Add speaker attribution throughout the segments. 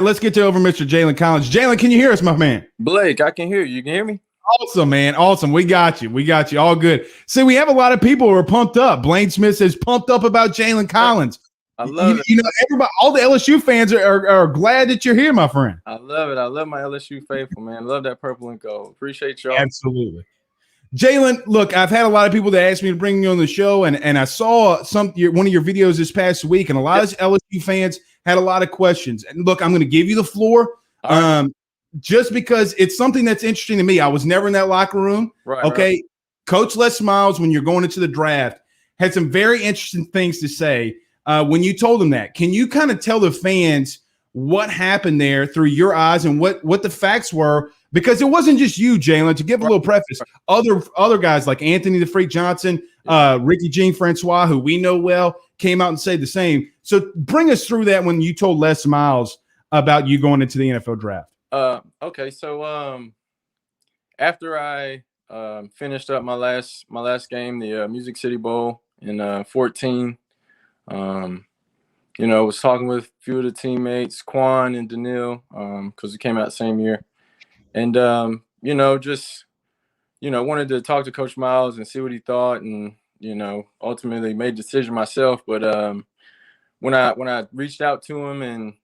Speaker 1: Let's get to over Mr. Jalen Collins. Jalen, can you hear us, my man?
Speaker 2: Blake, I can hear you. You can hear me?
Speaker 1: Awesome, man. Awesome. We got you. We got you. All good. See, we have a lot of people who are pumped up. Blaine Smith says pumped up about Jalen Collins.
Speaker 2: I love it.
Speaker 1: You know, everybody, all the LSU fans are glad that you're here, my friend.
Speaker 2: I love it. I love my LSU faithful, man. Love that purple and gold. Appreciate y'all.
Speaker 1: Absolutely. Jalen, look, I've had a lot of people that asked me to bring you on the show, and I saw one of your videos this past week, and a lot of LSU fans had a lot of questions. And look, I'm going to give you the floor, just because it's something that's interesting to me. I was never in that locker room.
Speaker 2: Right.
Speaker 1: Okay, right. Coach Les Miles, when you're going into the draft, had some very interesting things to say when you told him that. Can you kind of tell the fans what happened there through your eyes and what the facts were? Because it wasn't just you, Jalen. To give a little preface, other guys like Anthony the Freak Johnson, Ricky Jean Francois, who we know well, came out and said the same. So bring us through that when you told Les Miles about you going into the NFL draft.
Speaker 2: Okay, so after I finished up my last game, the Music City Bowl in 14, was talking with a few of the teammates, Quan and Daniil, because it came out the same year. And, just, wanted to talk to Coach Miles and see what he thought and, ultimately made a decision myself. But when I reached out to him and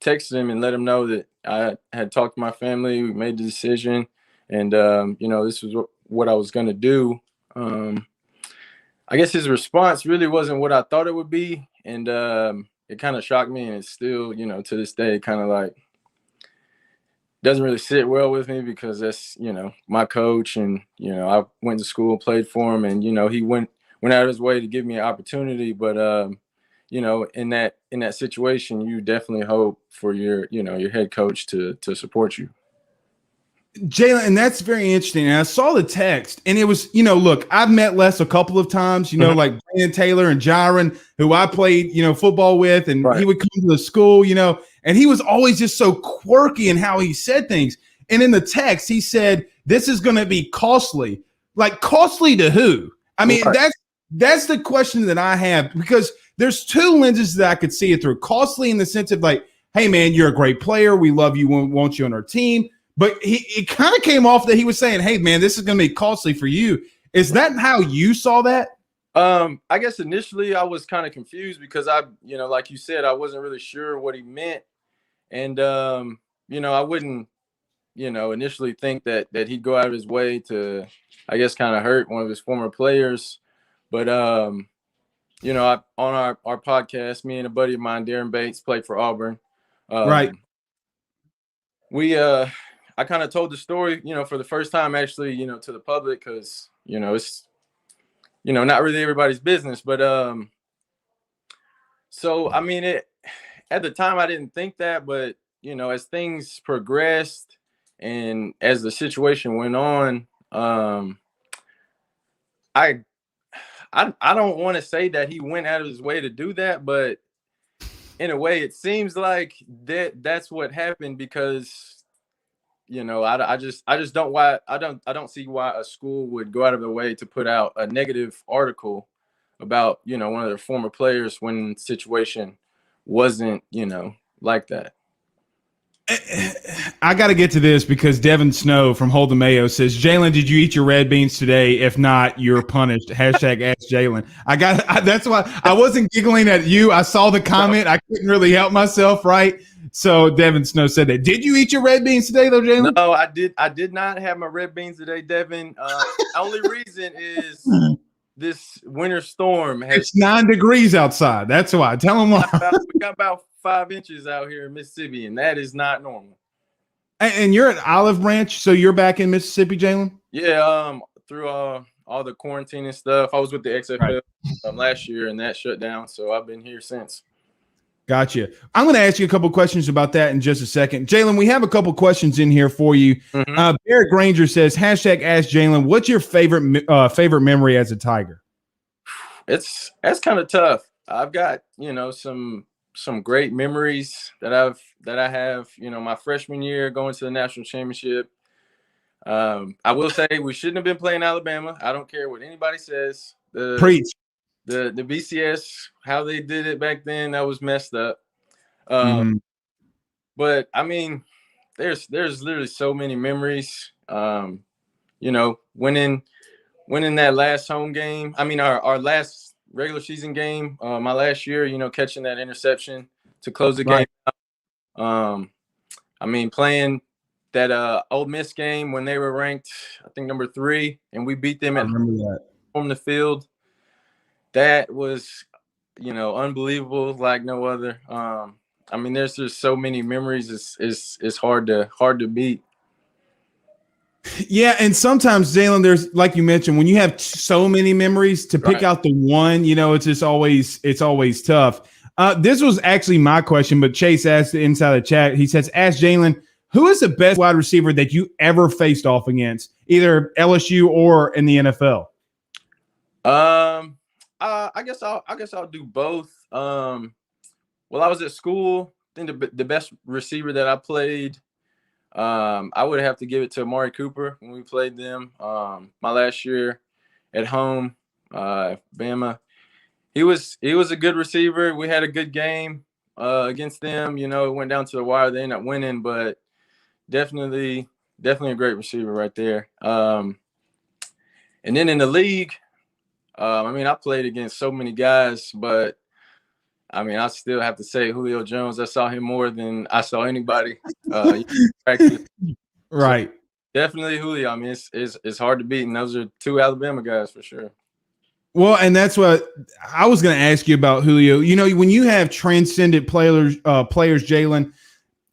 Speaker 2: texted him and let him know that I had talked to my family, we made the decision, and, this was what I was going to do. I guess his response really wasn't what I thought it would be. And it kind of shocked me. And it's still, to this day, kind of like, doesn't really sit well with me because that's, my coach, and, I went to school, played for him, and, he went out of his way to give me an opportunity. But, in that situation, you definitely hope for your head coach to support you.
Speaker 1: Jalen, and that's very interesting. And I saw the text, and it was, look, I've met Les a couple of times, like Brandon Taylor and Jaron, who I played, football with, and he would come to the school, and he was always just so quirky in how he said things. And in the text, he said, this is going to be costly. Like, costly to who? I mean, that's the question that I have, because there's two lenses that I could see it through. Costly in the sense of like, hey, man, you're a great player. We love you. We want you on our team. But it kind of came off that he was saying, hey, man, this is going to be costly for you. Is that how you saw that?
Speaker 2: I guess initially I was kind of confused because I, like you said, I wasn't really sure what he meant. And, I wouldn't, initially think that he'd go out of his way to, I guess, kind of hurt one of his former players. But, on our podcast, me and a buddy of mine, Darren Bates, played for Auburn.
Speaker 1: Right.
Speaker 2: I kind of told the story, for the first time, actually, to the public, because, it's, not really everybody's business. But so, I mean, at the time, I didn't think that. But, as things progressed and as the situation went on, I don't want to say that he went out of his way to do that. But in a way, it seems like that's what happened because, I just don't see why a school would go out of their way to put out a negative article about, one of their former players when the situation wasn't, like that.
Speaker 1: I got to get to this because Devin Snow from Hold the Mayo says, Jalen, did you eat your red beans today? If not, you're punished. Hashtag Ask Jalen. That's why I wasn't giggling at you. I saw the comment. I couldn't really help myself, right? So Devin Snow said that. Did you eat your red beans today, though, Jalen?
Speaker 2: No, I did not have my red beans today, Devin. Only reason is this winter storm.
Speaker 1: It's 9 degrees outside. That's why. Tell them why.
Speaker 2: We got about 5 inches out here in Mississippi, and that is not normal.
Speaker 1: And you're at Olive Branch, so you're back in Mississippi, Jalen?
Speaker 2: Yeah, through all the quarantine and stuff. I was with the XFL last year, and that shut down, so I've been here since.
Speaker 1: Gotcha. I'm going to ask you a couple questions about that in just a second. Jalen, we have a couple questions in here for you. Mm-hmm. Barrett Granger says, hashtag Ask Jalen, what's your favorite memory as a Tiger?
Speaker 2: That's kind of tough. I've got, some great memories that I have, my freshman year going to the national championship. I will say we shouldn't have been playing Alabama. I don't care what anybody says.
Speaker 1: Preach.
Speaker 2: The BCS, how they did it back then, that was messed up. But I mean, there's literally so many memories. Winning that last home game. I mean, our last regular season game, my last year. Catching that interception to close the game. I mean, playing that Ole Miss game when they were ranked, I think number 3, and we beat them on the field. That was, unbelievable, like no other. I mean, there's just so many memories. It's hard to beat.
Speaker 1: Yeah, and sometimes, Jalen, there's, like you mentioned, when you have so many memories, to pick out the one, it's always tough. This was actually my question, but Chase asked inside the chat. He says, "Ask Jalen, who is the best wide receiver that you ever faced off against, either LSU or in the NFL?"
Speaker 2: I guess I'll do both. Well, I was at school. I think the best receiver that I played, I would have to give it to Amari Cooper when we played them. My last year at home, Bama. He was a good receiver. We had a good game against them. It went down to the wire. They ended up winning, but definitely a great receiver right there. And then in the league, I mean, I played against so many guys, but I mean, I still have to say Julio Jones. I saw him more than I saw anybody. Practice.
Speaker 1: Right.
Speaker 2: So definitely Julio. I mean, it's hard to beat, and those are 2 Alabama guys for sure.
Speaker 1: Well, and that's what I was going to ask you about, Julio. When you have transcendent players, Jalen,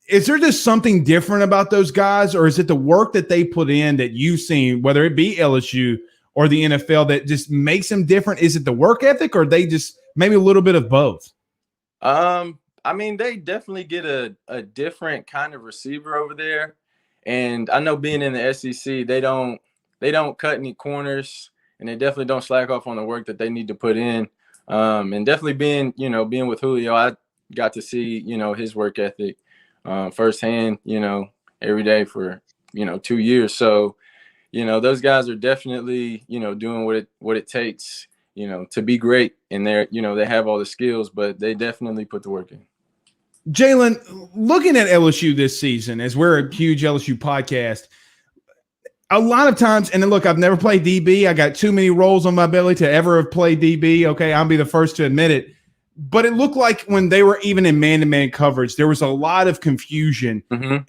Speaker 1: is there just something different about those guys, or is it the work that they put in that you've seen, whether it be LSU or the NFL, that just makes them different? Is it the work ethic, or they just maybe a little bit of both?
Speaker 2: I mean, they definitely get a different kind of receiver over there, and I know being in the SEC, they don't cut any corners. And they definitely don't slack off on the work that they need to put in. And definitely being with Julio, I got to see, his work ethic firsthand, every day for, 2 years. So, those guys are definitely, doing what it takes, to be great. And they have all the skills, but they definitely put the work in.
Speaker 1: Jalen, looking at LSU this season, as we're a huge LSU podcast, a lot of times, and then look, I've never played DB. I got too many rolls on my belly to ever have played DB. Okay, I'll be the first to admit it. But it looked like when they were even in man-to-man coverage, there was a lot of confusion.
Speaker 2: Mm-hmm.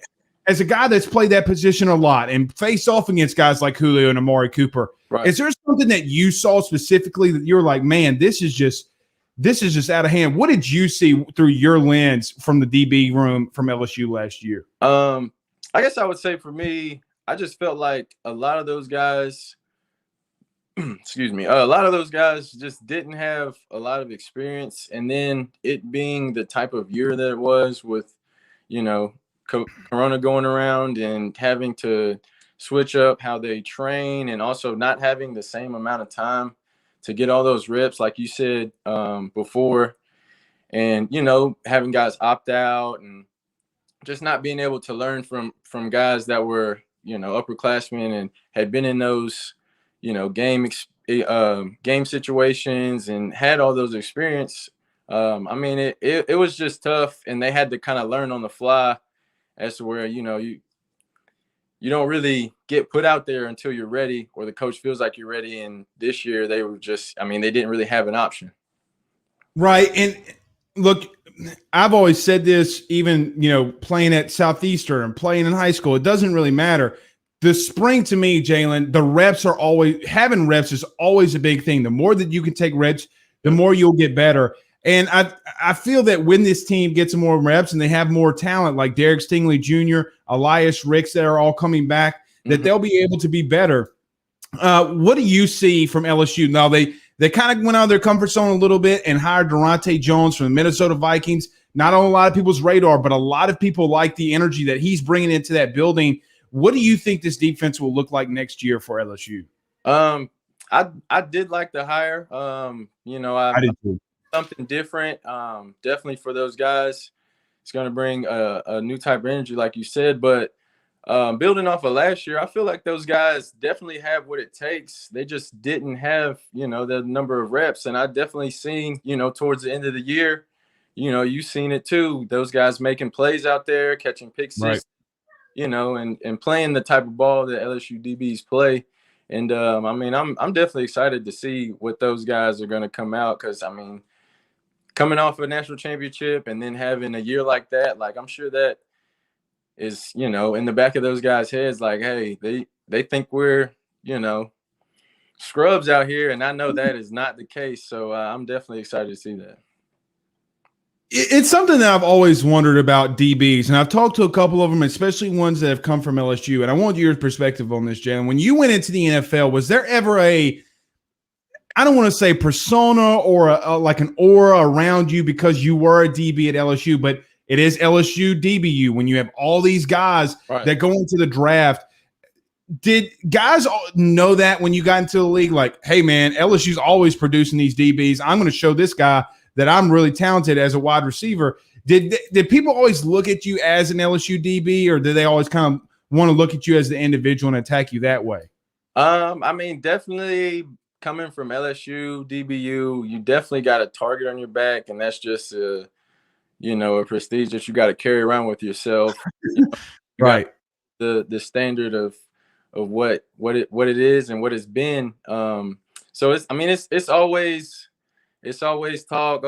Speaker 1: As a guy that's played that position a lot and faced off against guys like Julio and Amari Cooper, is there something that you saw specifically that you were like, man, this is just out of hand? What did you see through your lens from the DB room from LSU last year?
Speaker 2: I guess I would say for me, I just felt like a lot of those guys, excuse me, a lot of those guys just didn't have a lot of experience. And then it being the type of year that it was with, Corona going around and having to switch up how they train, and also not having the same amount of time to get all those reps, like you said before, and, having guys opt out and just not being able to learn from guys that were, upperclassmen and had been in those, game situations and had all those experience. I mean, it was just tough, and they had to kind of learn on the fly as to where, you don't really get put out there until you're ready, or the coach feels like you're ready. And this year they were just, I mean, they didn't really have an option.
Speaker 1: Right. And look, I've always said this, even, playing at Southeastern and playing in high school, it doesn't really matter. The spring, to me, Jalen, the reps are always, having reps is always a big thing. The more that you can take reps, the more you'll get better. And I feel that when this team gets more reps and they have more talent, like Derek Stingley Jr., Elias Ricks, that are all coming back, that they'll be able to be better. What do you see from LSU? Now, they kind of went out of their comfort zone a little bit and hired Durante Jones from the Minnesota Vikings. Not on a lot of people's radar, but a lot of people like the energy that he's bringing into that building. What do you think this defense will look like next year for LSU?
Speaker 2: I did like the hire. I did too. Something different. Definitely for those guys, it's going to bring a new type of energy, like you said. But building off of last year, I feel like those guys definitely have what it takes. They just didn't have, the number of reps. And I definitely seen, towards the end of the year, you've seen it too. Those guys making plays out there, catching pick six, and playing the type of ball that LSU DBs play. And I'm definitely excited to see what those guys are going to come out, because coming off a national championship and then having a year like that, like I'm sure that is, in the back of those guys' heads, like, hey, they think we're, scrubs out here, and I know that is not the case. So I'm definitely excited to see that.
Speaker 1: It's something that I've always wondered about DBs, and I've talked to a couple of them, especially ones that have come from LSU. And I want your perspective on this, Jalen. When you went into the NFL, was there ever I don't want to say persona or like an aura around you because you were a DB at LSU, but it is LSU DBU when you have all these guys that go into the draft? Did guys know that when you got into the league? Like, hey, man, LSU's always producing these DBs. I'm going to show this guy that I'm really talented as a wide receiver. Did people always look at you as an LSU DB, or did they always kind of want to look at you as the individual and attack you that way?
Speaker 2: Definitely coming from LSU DBU, you definitely got a target on your back, and that's just a prestige that you got to carry around with yourself.
Speaker 1: Right.
Speaker 2: The standard of what it is and what it's been. So it's always talk,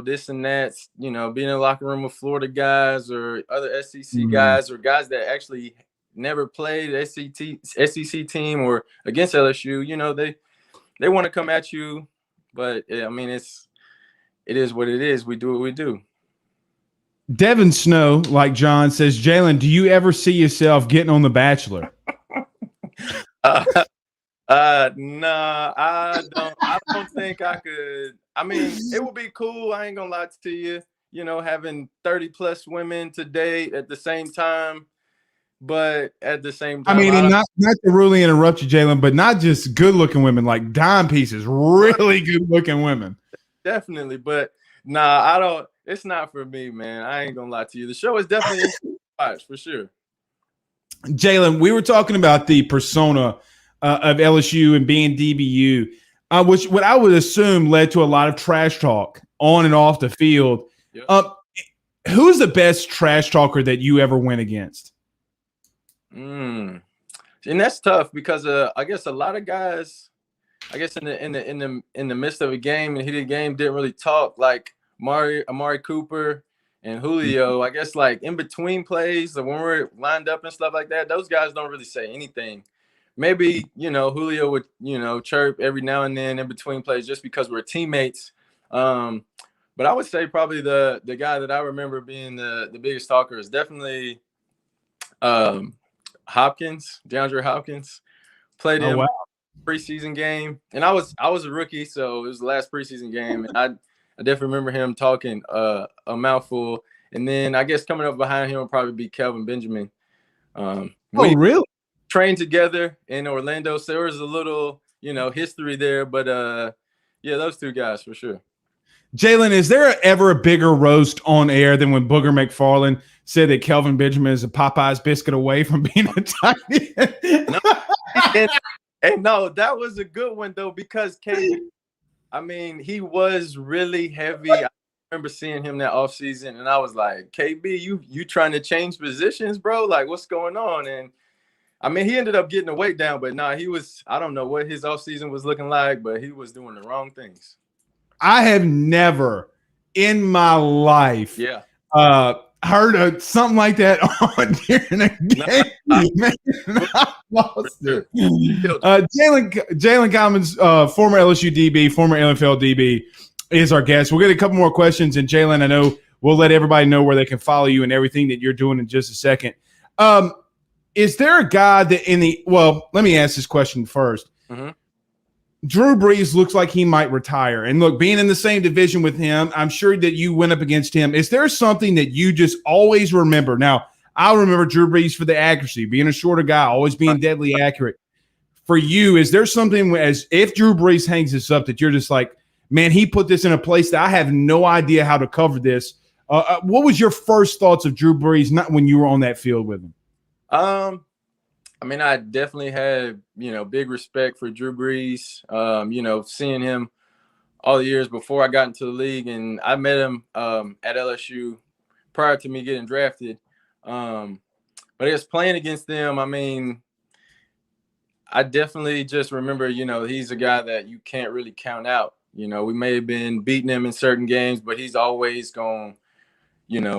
Speaker 2: this and that, being in the locker room with Florida guys or other SEC guys, or guys that actually never played SEC team or against LSU. They want to come at you, but it is what it is. We do what we do.
Speaker 1: Devin Snow, like John, says, Jalen, do you ever see yourself getting on The Bachelor?
Speaker 2: Nah, I don't think I could. It would be cool. I ain't gonna lie to you, having 30 plus women to date at the same time. But at the same time,
Speaker 1: not to really interrupt you, Jalen, but not just good looking women, like dime pieces, really good looking women.
Speaker 2: Definitely. But nah, I don't. It's not for me, man. I ain't gonna lie to you. The show is definitely watch for sure.
Speaker 1: Jalen, we were talking about the persona of LSU and being DBU, which what I would assume led to a lot of trash talk on and off the field. Yep. Who's the best trash talker that you ever went against?
Speaker 2: And that's tough because I guess a lot of guys, I guess in the midst of a game and heated game, didn't really talk, like Amari Cooper and Julio. I guess like in between plays, when we're lined up and stuff like that, those guys don't really say anything. Maybe, Julio would, chirp every now and then in between plays just because we're teammates. But I would say probably the guy that I remember being the biggest talker is definitely Hopkins, DeAndre Hopkins. Played him preseason game. And I was a rookie, so it was the last preseason game. And I definitely remember him talking a mouthful. And then I guess coming up behind him would probably be Kelvin Benjamin.
Speaker 1: Really?
Speaker 2: Trained together in Orlando, so there was a little, history there. But those two guys for sure.
Speaker 1: Jalen, is there ever a bigger roast on air than when Booger McFarland said that Kelvin Benjamin is a Popeye's biscuit away from being a tight
Speaker 2: end? No, that was a good one though, because KB, he was really heavy. I remember seeing him that offseason, and I was like, KB, you trying to change positions, bro? Like, what's going on? And he ended up getting the weight down, but I don't know what his offseason was looking like, but he was doing the wrong things.
Speaker 1: I have never in my life heard something like that on during a game. I lost it. Jalen Commons, former LSU DB, former NFL DB, is our guest. We'll get a couple more questions, and Jalen, I know we'll let everybody know where they can follow you and everything that you're doing in just a second. Is there a guy that let me ask this question first. Mm-hmm. Drew Brees looks like he might retire. And look, being in the same division with him, I'm sure that you went up against him. Is there something that you just always remember? Now, I'll remember Drew Brees for the accuracy, being a shorter guy, always being deadly accurate. For you, is there something as if Drew Brees hangs this up that you're just like, man, he put this in a place that I have no idea how to cover this? What was your first thoughts of Drew Brees, not when you were on that field with him?
Speaker 2: I definitely had, big respect for Drew Brees. Seeing him all the years before I got into the league, and I met him at LSU prior to me getting drafted. But I guess playing against them, I mean, I definitely just remember, he's a guy that you can't really count out. We may have been beating him in certain games, but he's always going to,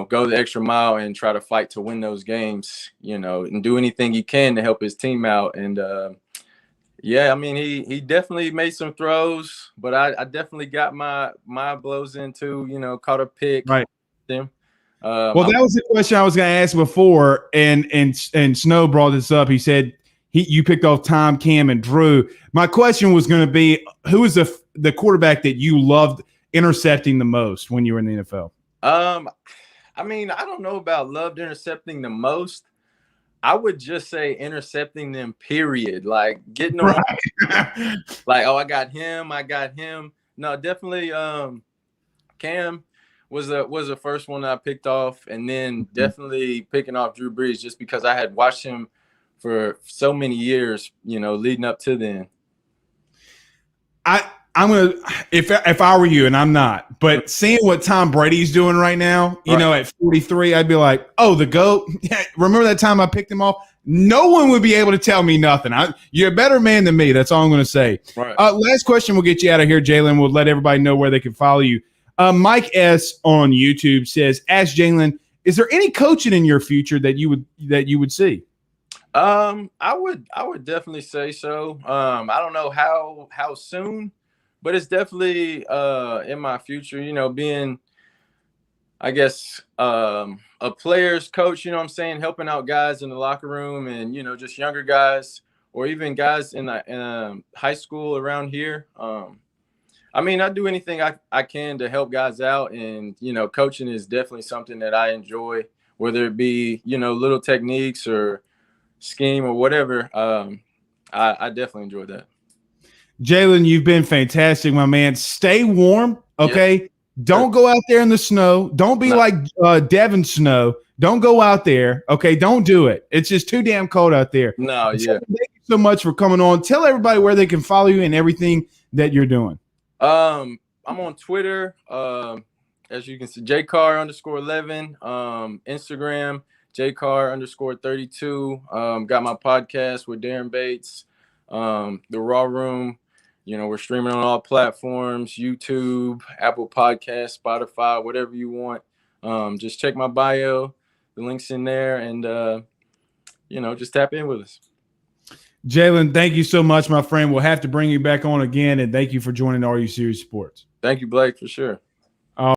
Speaker 2: go the extra mile and try to fight to win those games, and do anything he can to help his team out. And, yeah, I mean, he definitely made some throws, but I definitely got my blows in too, caught a pick.
Speaker 1: Right.
Speaker 2: Them.
Speaker 1: Well, that was the question I was going to ask before, and Snow brought this up. He said you picked off Tom, Cam, and Drew. My question was going to be, who is the quarterback that you loved intercepting the most when you were in the NFL?
Speaker 2: I mean, I don't know about loved intercepting the most. I would just say intercepting them, period. Like getting them, right. Like, oh, I got him. No, definitely. Cam was the first one that I picked off, and then definitely picking off Drew Brees just because I had watched him for so many years, leading up to then.
Speaker 1: I'm gonna if I were you, and I'm not, but seeing what Tom Brady's doing right now, at 43, I'd be like, oh, the GOAT. Remember that time I picked him off? No one would be able to tell me nothing. You're a better man than me. That's all I'm going to say.
Speaker 2: Right.
Speaker 1: Last question. We'll get you out of here, Jalen. We'll let everybody know where they can follow you. Mike S on YouTube says, "Ask Jalen, is there any coaching in your future that you would see?"
Speaker 2: I would definitely say so. I don't know how soon, but it's definitely in my future. Being, I guess, a player's coach. You know what I'm saying, helping out guys in the locker room, and just younger guys, or even guys in high school around here. I mean, I do anything I can to help guys out, and coaching is definitely something that I enjoy, whether it be little techniques or scheme or whatever. I definitely enjoy that.
Speaker 1: Jalen, you've been fantastic, my man. Stay warm, okay? Yep. Don't go out there in the snow. Don't be like Devin Snow. Don't go out there, okay? Don't do it. It's just too damn cold out there.
Speaker 2: No, yeah.
Speaker 1: Thank you so much for coming on. Tell everybody where they can follow you and everything that you're doing.
Speaker 2: I'm on Twitter, as you can see, jcar_11, Instagram, jcar_32. Got my podcast with Darren Bates, The Raw Room. We're streaming on all platforms, YouTube, Apple Podcasts, Spotify, whatever you want. Just check my bio, the link's in there, and just tap in with us.
Speaker 1: Jalen, thank you so much, my friend. We'll have to bring you back on again, and thank you for joining RU Series Sports.
Speaker 2: Thank you, Blake, for sure.